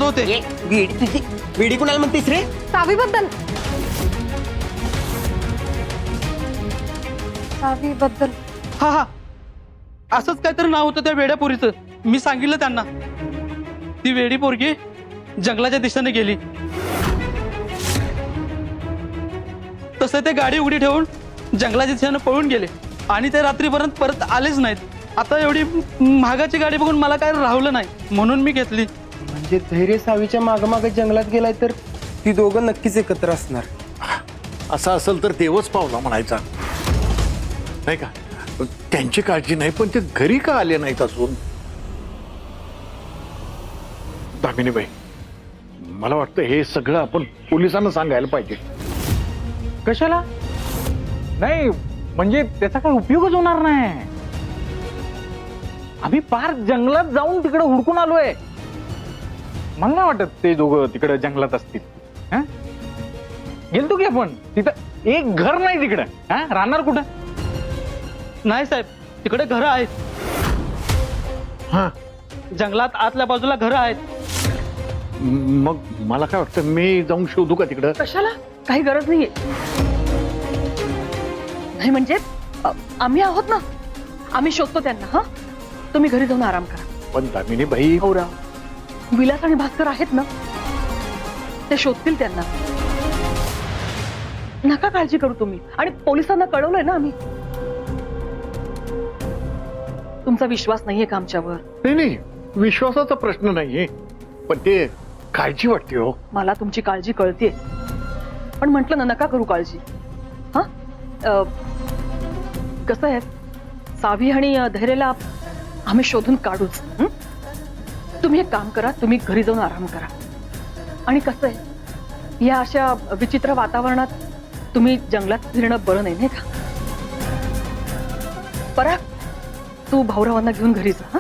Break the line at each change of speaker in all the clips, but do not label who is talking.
होते.
वेडी तुझी वेडी कुणाला म्हणतेस रे?
सावीबद्दल. सावीबद्दल.
हा हा, असंच काहीतरी नाव होतं त्या वेड्या पोरीचं. मी सांगितलं त्यांना. ती वेडी पोरगी जंगलाच्या दिशेने गेली. तसं ते गाडी उघडी ठेवून जंगलाच्या दिशेने पळून गेले आणि ते रात्रीपर्यंत परत आलेच नाहीत. आता एवढी महागाची गाडी बघून मला काय राहवलं नाही म्हणून मी घेतली.
म्हणजे धैर्य सावीच्या मागमाग जंगलात गेलाय तर ती दोघं नक्कीच एकत्र असणार.
असं असेल तर देवच पावला म्हणायचा नाही का. त्यांची काळजी नाही पण ते घरी का आले नाहीत अजून. दामिनीबाई, मला वाटतं हे सगळं आपण पोलिसांना सांगायला पाहिजे.
कशाला? नाही म्हणजे त्याचा काही उपयोगच होणार नाही. आम्ही पार जंगलात जाऊन तिकडे हुडकून आलोय. मला नाही वाटत ते दोघं तिकडे जंगलात असतील. गेलतो की आपण तिथं एक घर नाही तिकडं. राहणार कुठं?
नाही साहेब, तिकडे घरं आहेत.
हा,
जंगलात आतल्या बाजूला घरं आहेत.
मग मला काय वाटतं मी जाऊन शोधू का तिकडं?
कशाला? काही गरज नाहीये. नाही म्हणजे आम्ही आहोत ना, आम्ही शोधतो त्यांना. हा, तुम्ही घरी जाऊन आराम करा.
पण दामिनीबाई,
गौरव, विलास आणि भास्कर आहेत ना, ते शोधतील त्यांना. नका काळजी करू तुम्ही. आणि पोलिसांना कळवलंय ना आम्ही. तुमचा विश्वास नाहीये का आमच्यावर?
नाही नाही, विश्वासाचा प्रश्न नाहीये पण ते काळजी वाटते हो.
मला तुमची काळजी कळते, पण म्हटलं ना नका करू काळजी. हा, कसं आहे, सावी आणि धैर्यला आम्ही शोधून काढूच. तुम्ही एक काम करा, तुम्ही घरी जाऊन आराम करा. आणि कसं आहे, या अशा विचित्र वातावरणात तुम्ही जंगलात फिरणं बरं नाही, नाही का? पराग, तू भाऊरावांना घेऊन घरी जा. हा,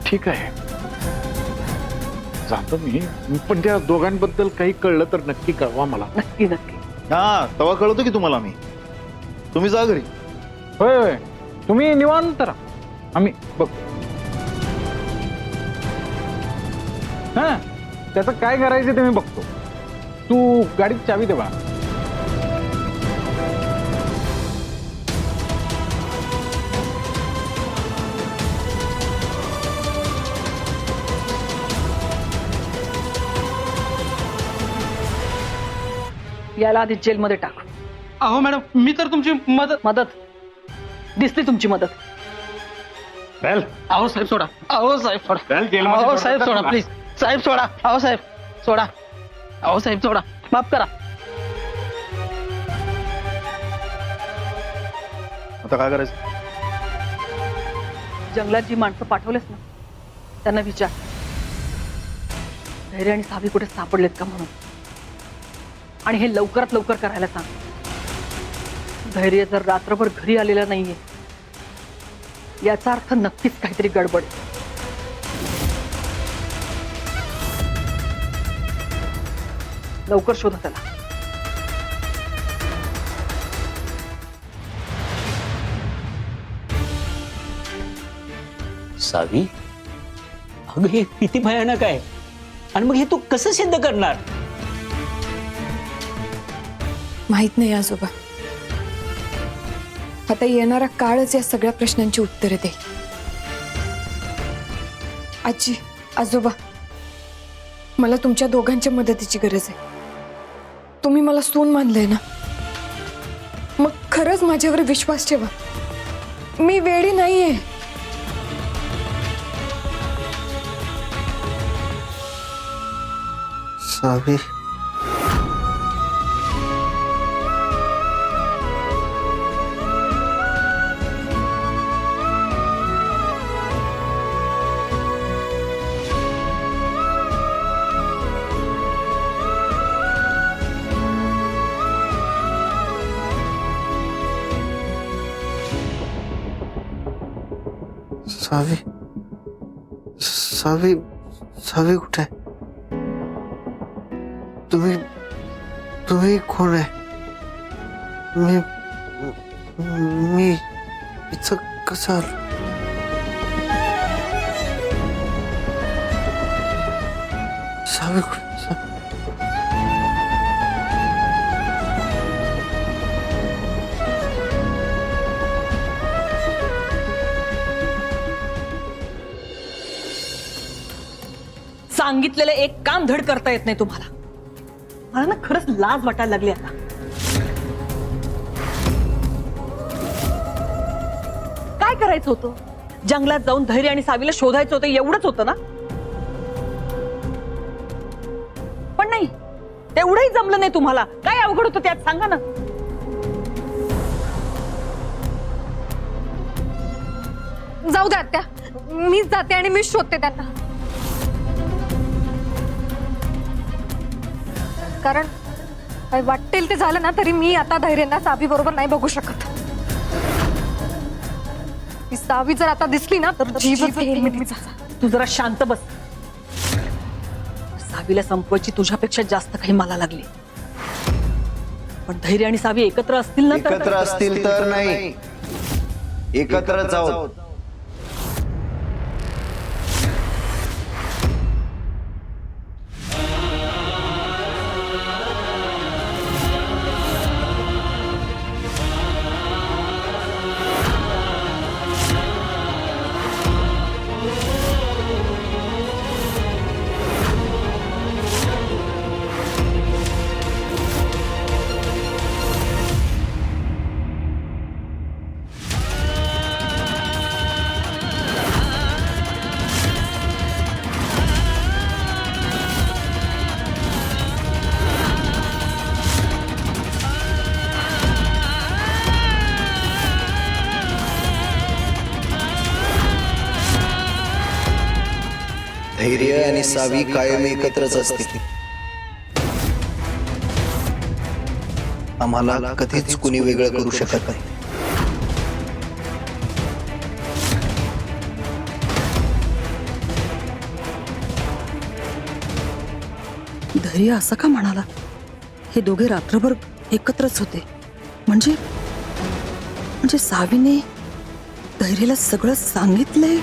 ठीक आहे, जातो मी. पण त्या दोघांबद्दल काही कळलं तर नक्की कळवा मला.
नक्की नक्की.
हा, तेव्हा कळवतो की तुम्हाला मी. तुम्ही जा घरी.
होय होय, तुम्ही निवांत राहा, आम्ही बघतो. हा, त्याचं काय करायचं ते मी बघतो. तू गाडीत चावी दे बा.
याला आधी जेलमध्ये टाक.
अहो मॅडम, मी तर तुमची
मदत दिसली, तुमची मदत.
अहो साहेब सोडा. अहो साहेब सोडा.
जेलमध्ये
अहो साहेब सोडा प्लीज. साहेब सोडा. अहो साहेब सोडा. अहो साहेब सोडा, माफ करा.
आता काय करायचं?
जंगलात जी माणसं पाठवलेस ना, त्यांना विचार धैर्य आणि सावी कुठे सापडलेत का म्हणून. आणि हे लवकरात लवकर करायला सांग. धैर्य जर रात्रभर घरी आलेला नाहीये, याचा अर्थ नक्कीच काहीतरी गडबड आहे. लवकर शोधा त्याला.
सावी, अगं हे किती भयानक आहे. आणि मग हे तू कसं सिद्ध करणार?
माहित नाही आजोबा. आता येणारा काळच या सगळ्या प्रश्नांची उत्तरे देईल. आजी, आजोबा, मला तुमच्या दोघांच्या मदतीची गरज आहे. तुम्ही मला सून मानलंय ना, मग खरंच माझ्यावर विश्वास ठेवा. मी वेडी नाहीये.
सावी, सावी, सावी, सावी कुठे आहे? तुम्ही कोण आहे? मी इथं कसं आलो?
सावी कुठे?
सांगितलेलं एक काम धड करता येत नाही तुम्हाला. मला ना खरंच लाज वाटायला लागली आता. काय करायचं होतं? जंगलात जाऊन धैर्य आणि सावीला शोधायचं होतं, एवढंच होतं ना. पण नाही, तेवढंही जमलं नाही तुम्हाला. काय अवघड होतं त्यात सांगा ना.
जाऊ द्या आत्या, मीच जाते आणि मीच शोधते त्यांना. कारण काय वाटेल ते झालं ना तरी मी आता धैर्यांना सावी बरोबर नाही बघू शकत. ती सावी जर आता दिसली ना तर जीवच घेईल मी तिचा.
तू जरा शांत बस. सावीला संपवायची तुझ्यापेक्षा जास्त काही मला लागली. पण धैर्य आणि सावी एकत्र असतील ना तर
एकत्र असतील तर नाही, एकत्र जाऊ. धैर्य आणि सावी कायम एकत्रच असतील. आम्हाला कधीच कुणी वेगळं करू शकत नाही.
धैर्य असं का म्हणाला? हे दोघे रात्रभर एकत्रच होते. म्हणजे सावीने धैर्यला सगळं सांगितलंय.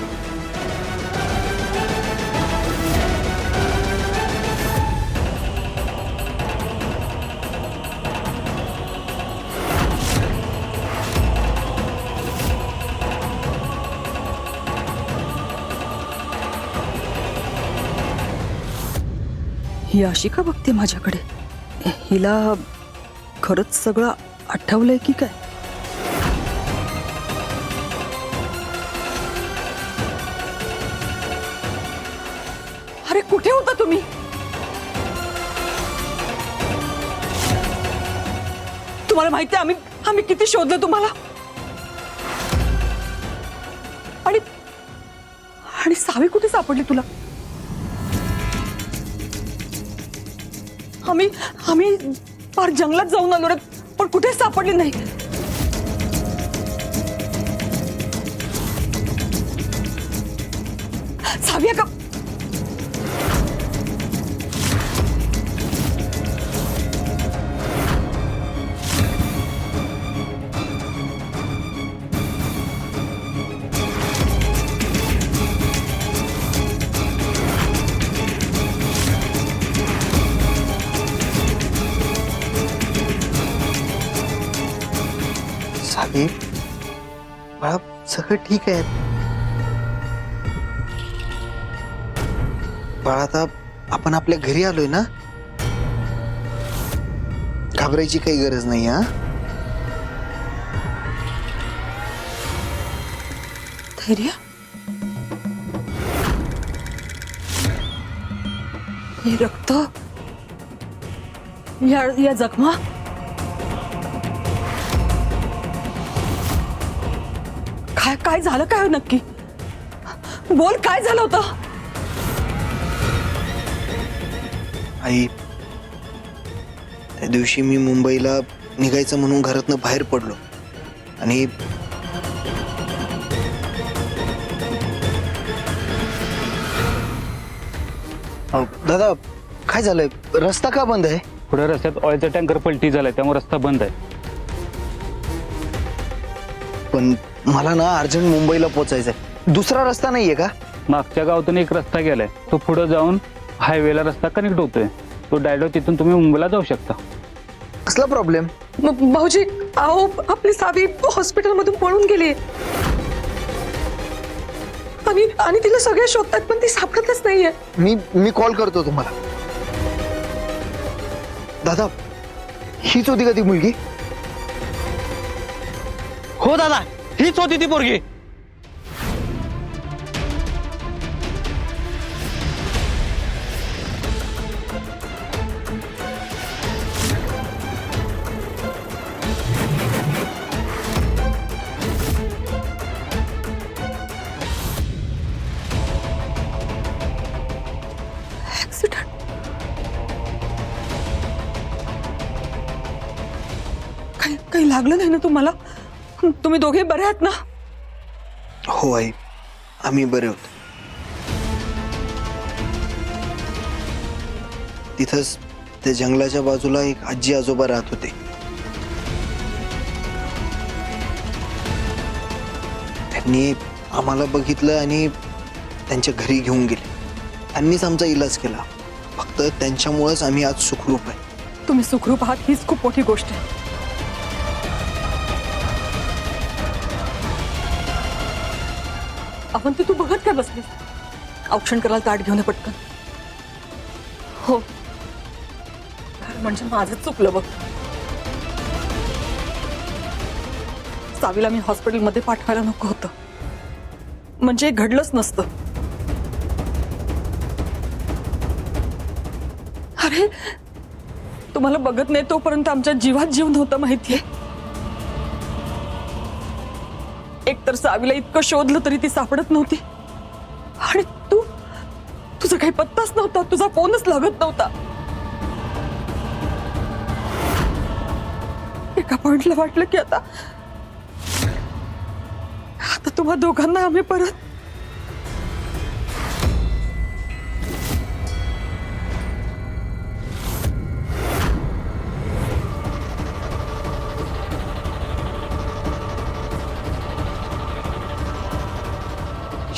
ही अशी का बघते माझ्याकडे? हिला खरंच सगळं आठवलंय की काय? अरे कुठे होता तुम्ही? तुम्हाला माहिती आहे आम्ही किती शोधलं तुम्हाला. आणि सावी कुठे सापडली तुला? आम्ही फार जंगलात जाऊन आलो रे, पण कुठे सापडली नाही. सावी का?
सावी बाळा, सगळं ठीक आहे बाळा. आता आपण आपल्या घरी आलोय ना, घाबरायची काही गरज नाही. हा
धैर्य, हे रक्त, या जखमा, काय झालं काय नक्की? बोल, काय झालं होतं?
आई, त्या दिवशी मी मुंबईला निघायचं म्हणून घरातनं बाहेर पडलो आणि दादा काय झालंय? रस्ता का बंद आहे?
पुढे रस्त्यात ऑइलचा टँकर पलटी झालाय, त्यामुळे रस्ता बंद आहे.
पण मला ना अर्जंट मुंबईला पोहोचायचंय. दुसरा रस्ता नाहीये का?
मागच्या गावातून एक रस्ता गेलाय, तो पुढे जाऊन हायवेला रस्ता कनेक्ट होतोय, तो डायरेक्ट तिथून तुम्ही मुंबईला जाऊ शकता.
कसला प्रॉब्लेम?
भाऊजी अहो आपली सावी हॉस्पिटलमधून पळून गेली आणि तिला सगळे शोधतात पण ती सापडतच नाहीये.
मी कॉल करतो तुम्हाला. दादा, हीच होती का ती मुलगी?
हो दादा, हीच होती ती पोरगी.
काही लागलं नाही ना तुम्हाला? तुम्ही दोघे बरे आहात ना?
हो आई, आम्ही बरे होतो. तिथंच त्या जंगलाच्या बाजूला एक आजी आजोबा राहत होते. त्यांनी आम्हाला बघितलं आणि त्यांच्या घरी घेऊन गेले. त्यांनीच आमचा इलाज केला. फक्त त्यांच्यामुळेच आम्ही आज सुखरूप आहे.
तुम्ही सुखरूप आहात हीच खूप मोठी गोष्ट आहे. अवंती तू बघत काय बसलीस? औक्षण करायला ताट घेऊन ये पटकन. हो म्हणजे माझं चुकलं बघ. सावीला मी हॉस्पिटलमध्ये पाठवायला नको होतं, म्हणजे घडलंच नसतं. अरे तुम्हाला बघत नाही तोपर्यंत आमच्या जीवात जीव नव्हता माहितीये. एकतर सावीला इतकं शोधलं तरी ती सापडत नव्हती आणि तुझा काही पत्ताच नव्हता, तुझा फोनच लागत नव्हता. एका पॉइंटला वाटलं की आता तुम्हा दोघांना आम्ही परत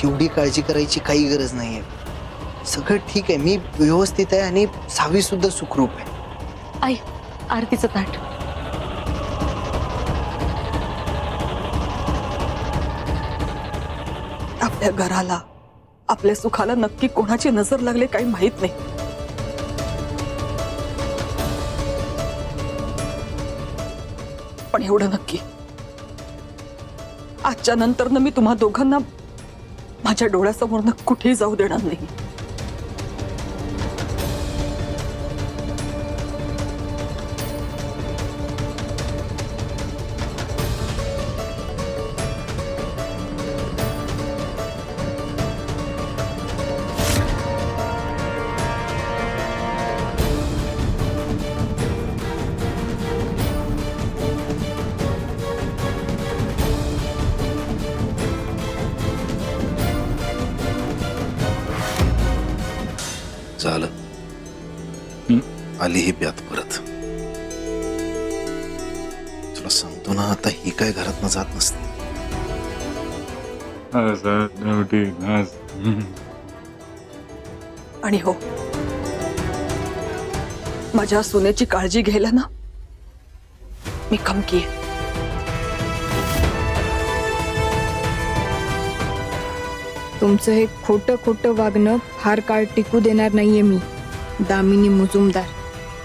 एवढी काळजी करायची काही गरज नाहीये. सगळं ठीक आहे, मी व्यवस्थित आहे आणि सावी सुद्धा सुखरूप आहे.
आई आरतीचं ताट. आपल्या घराला आपल्या सुखाला नक्की कोणाची नजर लागले काही माहित नाही. पण एवढं नक्की, आजच्या नंतर मी तुम्हा दोघांना माझ्या डोळ्यासमोरनं कुठेही जाऊ देणार नाही.
झालं, आली ही ब्यात परत. तुला सांगतो ना, आता ही काय घरातनं जात नसते.
आणि हो, माझ्या सुनेची काळजी घ्यायला ना मी खमकी आहे.
तुमचं हे खोटं खोटं वागणं फार काळ टिकू देणार नाहीये मी, दामिनी मुजुमदार.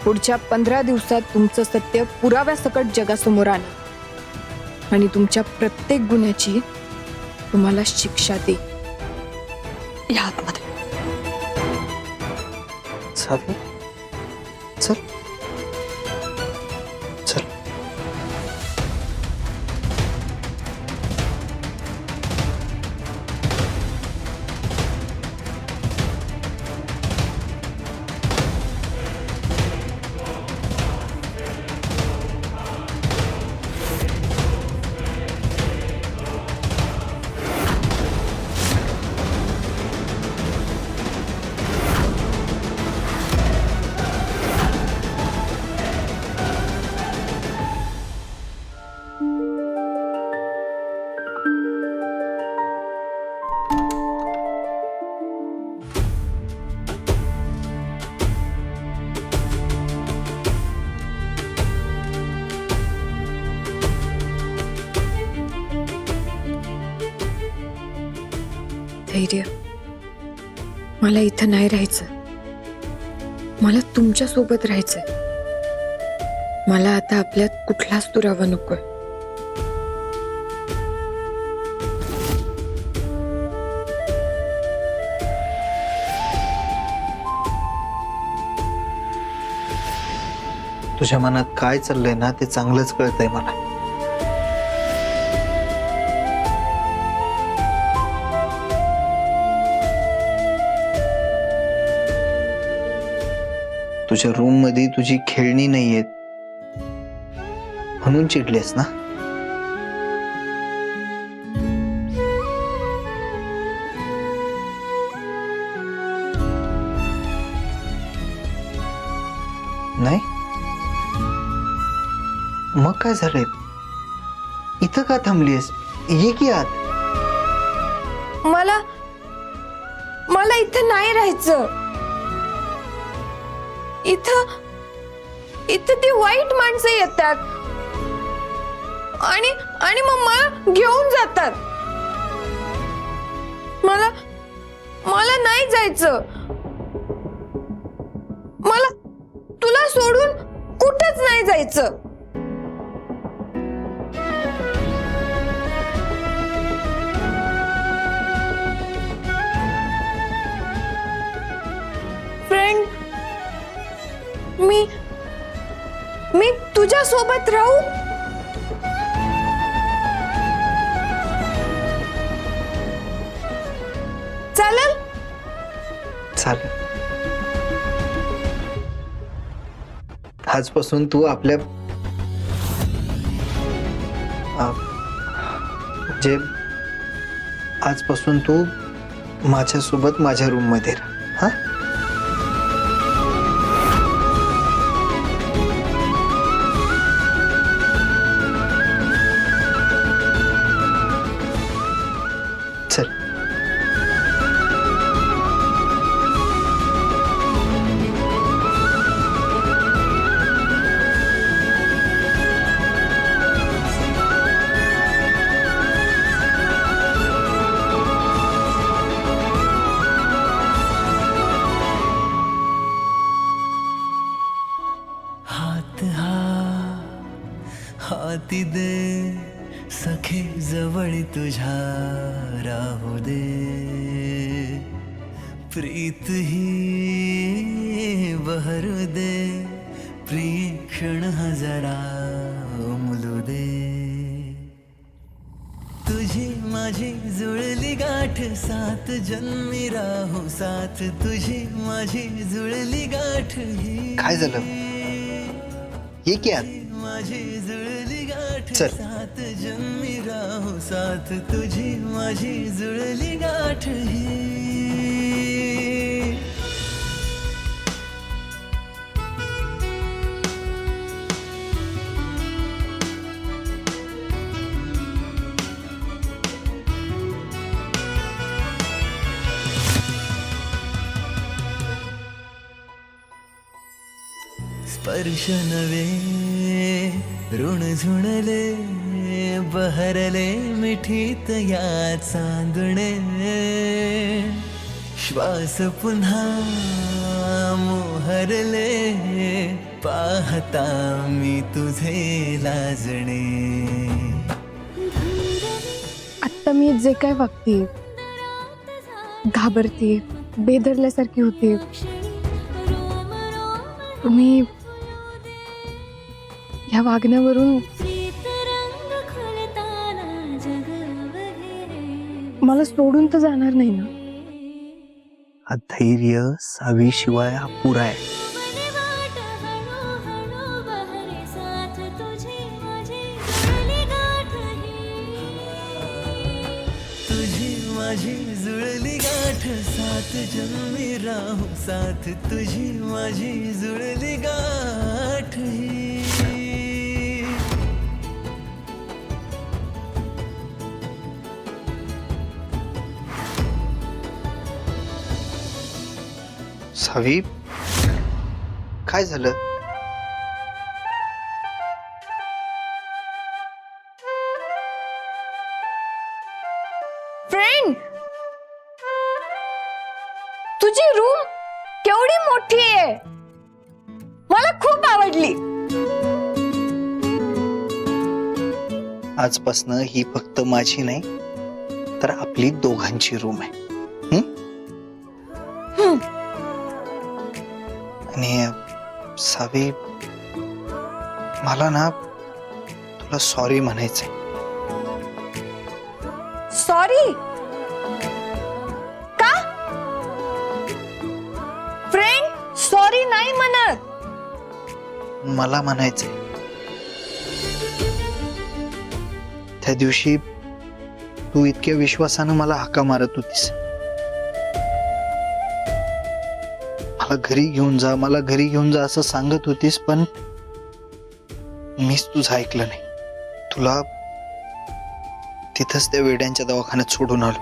पुढच्या 15 दिवसात तुमचं सत्य पुराव्यासकट जगासमोर आणेन आणि तुमच्या प्रत्येक गुन्ह्याची तुम्हाला शिक्षा दे.
या आतमध्ये.
सावी, चल चल.
धैर्य. मला इथं नाही राहायचं. मला तुमच्या सोबत राहायचंय. मला आता आपल्यात कुठलाच दुरावा नकोय.
तुझ्या मनात काय चाललंय ना ते चांगलंच कळतंय मला. तुझ्या रूम मध्ये तुझी खेळणी नाहीयेत म्हणून चिडलेस ना. नाही मग काय झालंय? इथं का थांबलीस? ये की आत.
मला इथं नाही राहायचं. इथं ती वाईट माणसं येतात आणि मग मला घेऊन जातात. मला नाही जायचं. मला तुला सोडून कुठंच नाही जायचं. फ्रेंड, मी तुझ्या सोबत राहू? चालेल?
चालेल. आजपासून तू आपल्या म्हणजे आजपासून तू माझ्यासोबत माझ्या रूम मध्ये राहा. हा? चल.
हाती दे सखे जवळ तुझ्या राहू दे. प्रीत ही बहरू दे. प्रिय क्षण हजारा उमलू दे. तुझी माझी जुळली गाठ सात जन्मी राहू साथ. तुझी माझी जुळली गाठ ही.
काय झालं? ये की आत.
माझी जुळली गाठ
चल.
सात जन्मी राहू साथ. तुझी माझी जुळली गाठ ही. स्पर्श नवे ऋण झुणले. बहरले मिठीत या चांदणे. श्वास पुन्हा मोहरले. पाहता मी तुझे लाजणे.
आत्ता मी जे काय वागते, घाबरते, बेदरल्यासारखी होते, तुम्ही ह्या वागण्यावरून मला सोडून तर जाणार नाही ना?
हा धैर्य सावीशिवाय अपुरा आहे.
तुझी माझी जुळली गाठ सात जन्मी राहू साथ. तुझी माझी जुळली गाठ ही.
सावी, काय झालं?
फ्रेंड, केवढी मोठी आहे, मला खूप आवडली.
आजपासनं ही फक्त माझी नाही तर आपली दोघांची रूम आहे. आणि सावी, मला ना तुला सॉरी म्हणायचंय.
सॉरी का? फ्रेंड सॉरी नाही म्हणत.
मला म्हणायचंय, त्या दिवशी तू इतक्या विश्वासानं मला हाका मारत होतीस, मला घरी घेऊन जा, मला घरी घेऊन जा असं सांगत होतीस, पण मीच तुझं ऐकलं नाही. तुला तिथंच त्या वेड्यांच्या दवाखान्यात सोडून आलो.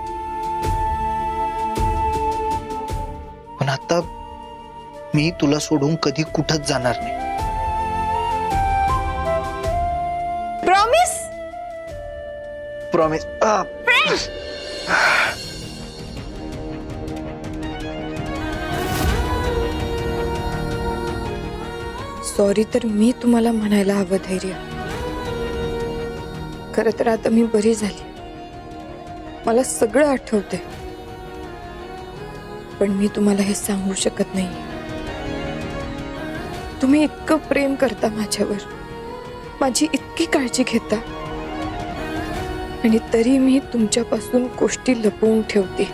पण आता मी तुला सोडून कधी कुठंच जाणार नाही.
प्रॉमिस.
प्रॉमिस.
सॉरी तर मी तुम्हाला म्हणायला हवं धैर्य. खरं तर आता मी बरी झाली, मला सगळं आठवतंय, पण मी तुम्हाला हे सांगू शकत नाही. तुम्ही इतकं प्रेम करता माझ्यावर, माझी इतकी काळजी घेता, आणि तरी मी तुमच्यापासून गोष्टी लपवून ठेवते.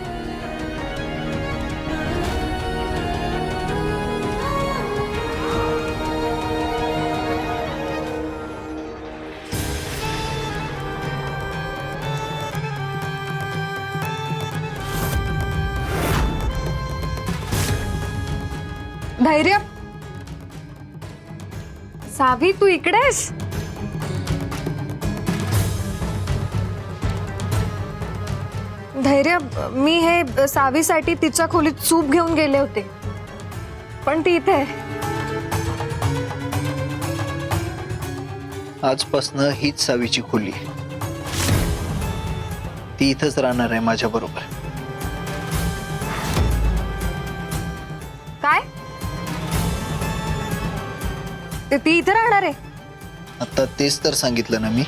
धैर्य, सावी तू इकडेस? धैर्य, मी हे सावीसाठी तिच्या खोलीत सूप घेऊन गेले होते, पण ती इथे.
आजपासनं हीच सावीची खोली आहे. ती इथंच राहणार आहे माझ्या बरोबर.
काय? ती इथे राहणार आहे?
आता तेच तर सांगितलं ना मी.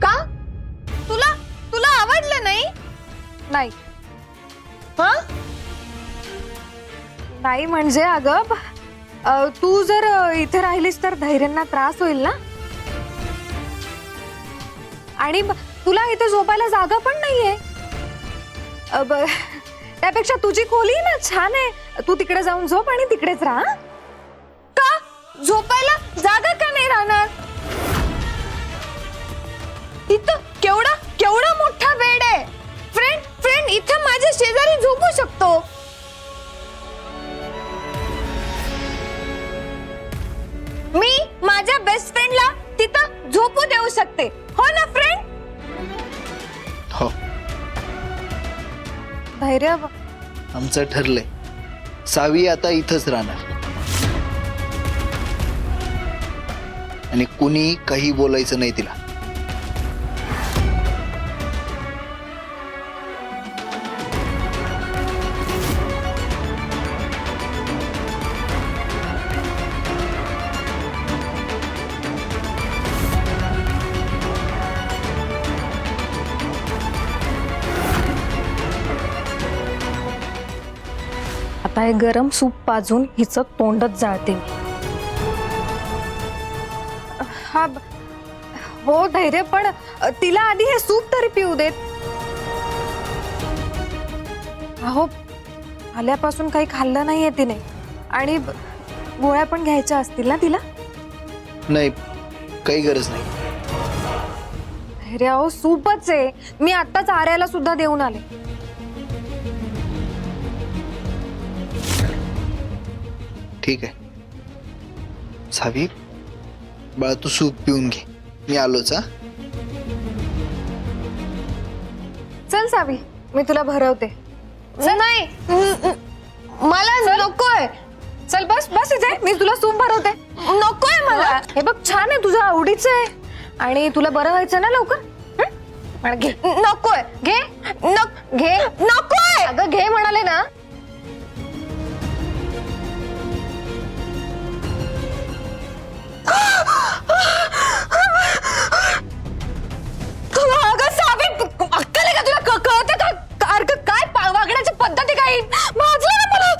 का? तुला तुला आवडलं नाही? नाही. हा? नाही म्हणजे अगं, तू जर इथे राहिलीस तर धैर्यांना त्रास होईल ना. आणि तुला इथे झोपायला जागा पण नाहीये. त्यापेक्षा तुझी खोली ना छान आहे, तू तिकडे जाऊन झोप आणि तिकडेच राहा. का? झोपायला जागा का नाही राहणार? इथं केवढा केवढा मोठा बेड आहे. फ्रेंड इथं माझ्या शेजारी झोपू शकतो. मी माझ्या बेस्ट फ्रेंडला तिथं झोपू देऊ शकते, हो ना फ्रेंड?
हो,
धैर्य,
आमचं ठरलंय. सावी आता इथंच राहणार आणि कुणी काही बोलायचं नाही तिला.
आता हे गरम सूप पाजून हिचं तोंडच जाळते मी. हा हो धैर्य, पण तिला आधी हे सूप तरी पिऊ देत. अहो, आल्यापासून काही खाल्लं नाहीये तिने, आणि गोळ्या पण घ्यायच्या असतील ना तिला.
नाही, काही गरज नाही.
धैर्य, अहो सूपच आहे, मी आत्ताच आर्याला सुद्धा देऊन आले.
ठीक आहे सावी, बाळा तू सूप पिऊन घे, मी आलोच. हा,
चल सावी, मी तुला भरवते. नाही, मला नकोय. चल बस बस इथे, मी तुला सूप भरवते. नकोय मला. हे बघ छान आहे, तुझ्या आवडीचं आहे, आणि तुला बरं व्हायचं ना लवकर. घे. नकोय, घे. घे. नकोय. अगं घे म्हणाले ना. अगं सावी, अक्कल आहे का तुला? कळतं का? अरे काय वागण्याची पद्धती काही? भाजलं ना मला.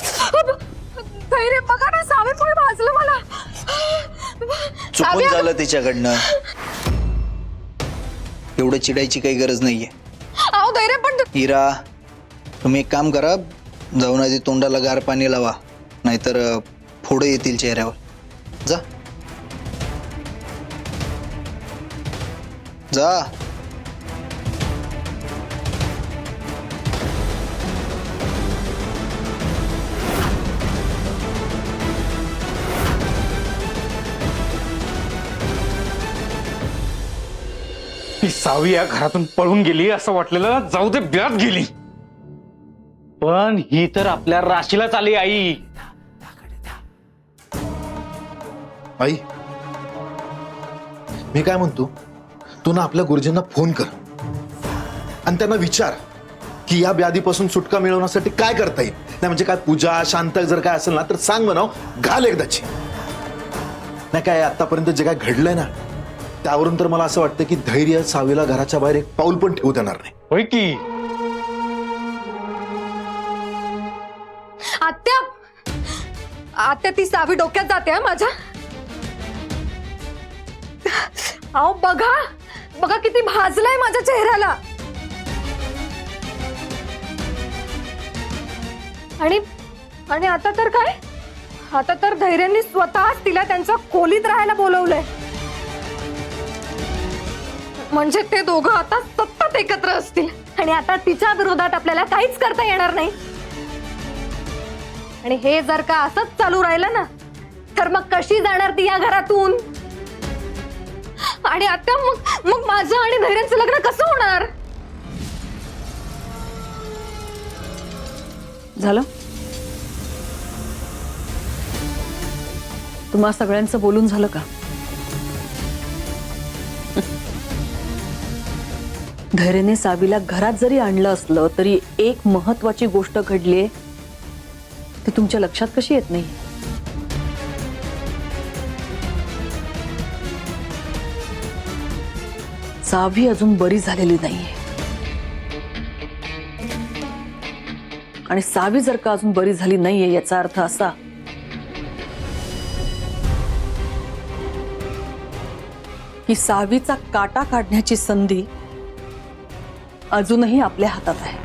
धैर्य बघा ना, सावी पण भाजलं मला.
चुकून झालं तिच्याकडनं. एवढं चिडायची काही गरज नाहीये.
अहो धैर्य पण
हिरा, तुम्ही एक काम करा, जाऊन आधी तोंडाला गार पाणी लावा, नाहीतर फोडं येतील चेहऱ्यावर. जा जा.
ती सावी या घरातून पळून गेली असं वाटलेलं, जाऊ दे ब्यात गेली. पण ही तर आपल्या राशीलाच आली. आई
आई, मी काय म्हणतो, तू ना आपल्या गुरुजींना फोन कर आणि त्यांना विचार की या व्याधीपासून सुटका मिळवण्यासाठी काय करता येईल. नाही म्हणजे काय पूजा शांत जर काय असेल ना तर सांग म्हणाव, घाल एकदाची. नाही काय आतापर्यंत जे काय घडलंय ना त्यावरून तर मला असं वाटतं की धैर्य सावीला घराच्या बाहेर एक पाऊल पण ठेवू देणार नाही.
होय की?
आत्या, आत्या ती सावी डोक्यात जाते हा माझ्या. अहो बघा बघा किती भाजलंय माझ्या चेहऱ्याला. आणि आणि आता तर काय, आता तर धैर्याने स्वतःच तिला त्यांच्या खोलीत राहायला बोलवलंय. म्हणजे ते दोघं आता सतत एकत्र असतील आणि आता तिच्या विरोधात आपल्याला काहीच करता येणार नाही. आणि हे जर का असंच चालू राहिलं ना तर मग कशी जाणार ती या घरातून? आणि आता मग मग माझं आणि धैर्याचं लग्न कसं होणार?
झालं? तुम्हा सगळ्यांचं बोलून झालं का? धैर्यने सावीला घरात जरी आणलं असलं तरी एक महत्वाची गोष्ट घडलीये ती तुमच्या लक्षात कशी येत नाही? सावी अजून बरी झालेली नाहीये. आणि सावी जर का अजून बरी झाली नाहीये याचा अर्थ असा की सावीचा काटा काढण्याची संधी अजूनही आपल्या हातात आहे.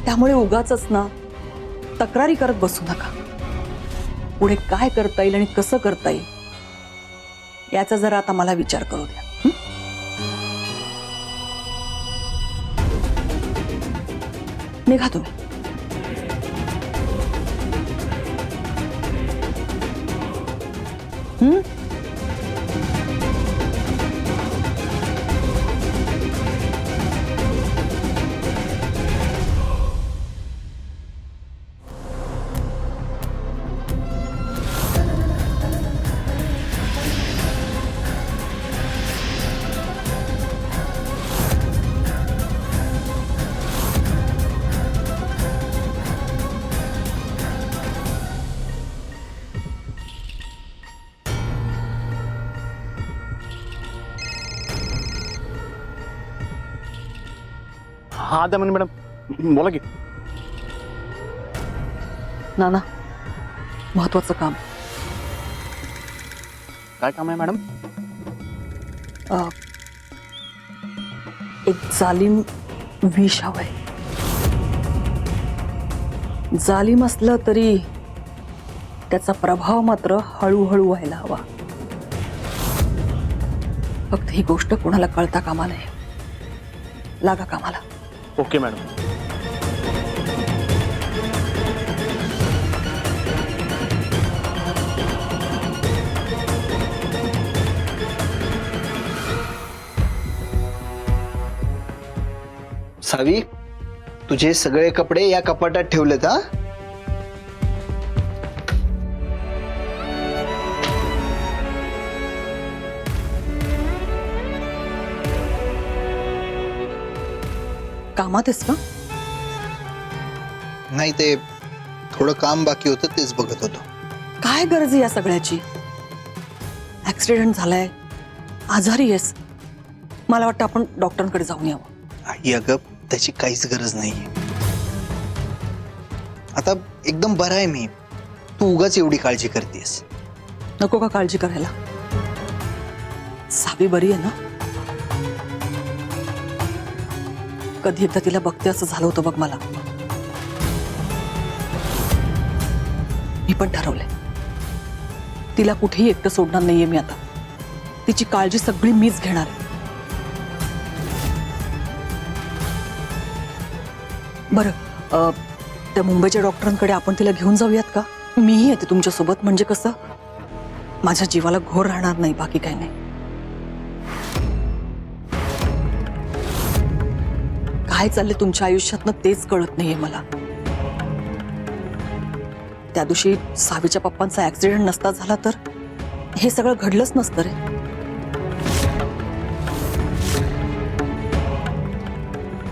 त्यामुळे उगाचच ना तक्रारी करत बसू नका. पुढे काय करता येईल आणि कसं करता येईल याचा जरा आता मला विचार करू द्या. निघा तुम्ही.
हा दमन मॅडम, बोला की.
नाना, महत्वाचं काम.
काय काम आहे मॅडम?
एक जालिम विष हवंय. जालिम असलं तरी त्याचा प्रभाव मात्र हळूहळू व्हायला हवा. फक्त ही गोष्ट कोणाला कळता कामा नये. लागा कामाला.
Okay madam.
सावी, तुझे सगळे कपडे या कपाटात ठेवलेत हा?
कामात आहेस का?
नाही, ते थोडं काम बाकी होतं, तेच बघत होतो.
काय गरज आहे या सगळ्याची? ऍक्सिडेंट झालाय, आजारी आहेस, मला वाटतं आपण डॉक्टरांकडे जाऊन यावं.
आई अगं, त्याची काहीच गरज नाही. आता एकदम बरा आहे मी. तू उगाच एवढी काळजी करतेस.
नको का काळजी करायला? सावी बरी आहे ना? कधी एकदा तिला बघते असं झालं होतं बघ मला. मी पण ठरवलंय, तिला कुठेही एकटं सोडणार नाहीये मी आता. तिची काळजी सगळी मीच घेणार आहे. बरं, त्या मुंबईच्या डॉक्टरांकडे आपण तिला घेऊन जाऊयात का? मीही येते तुमच्यासोबत, म्हणजे कसं माझ्या जीवाला घोर राहणार नाही, बाकी काही नाही. काय चाललंय तुमच्या आयुष्यातनं तेच कळत नाहीये मला. त्या दिवशी सावीच्या पप्पांचा ऍक्सिडेंट नसता झाला तर हे सगळं घडलंच नसतं रे.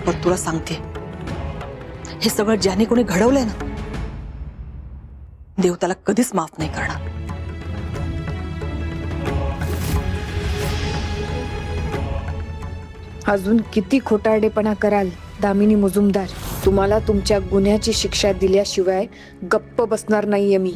पण तुला सांगते, हे सगळं ज्याने कोणी घडवलंय ना, देव त्याला कधीच माफ नाही करणार.
अजून किती खोटारडेपणा कराल दामिनी मुजुमदार? तुम्हाला तुमच्या गुन्ह्याची शिक्षा दिल्याशिवाय गप्प बसणार नाहीये मी.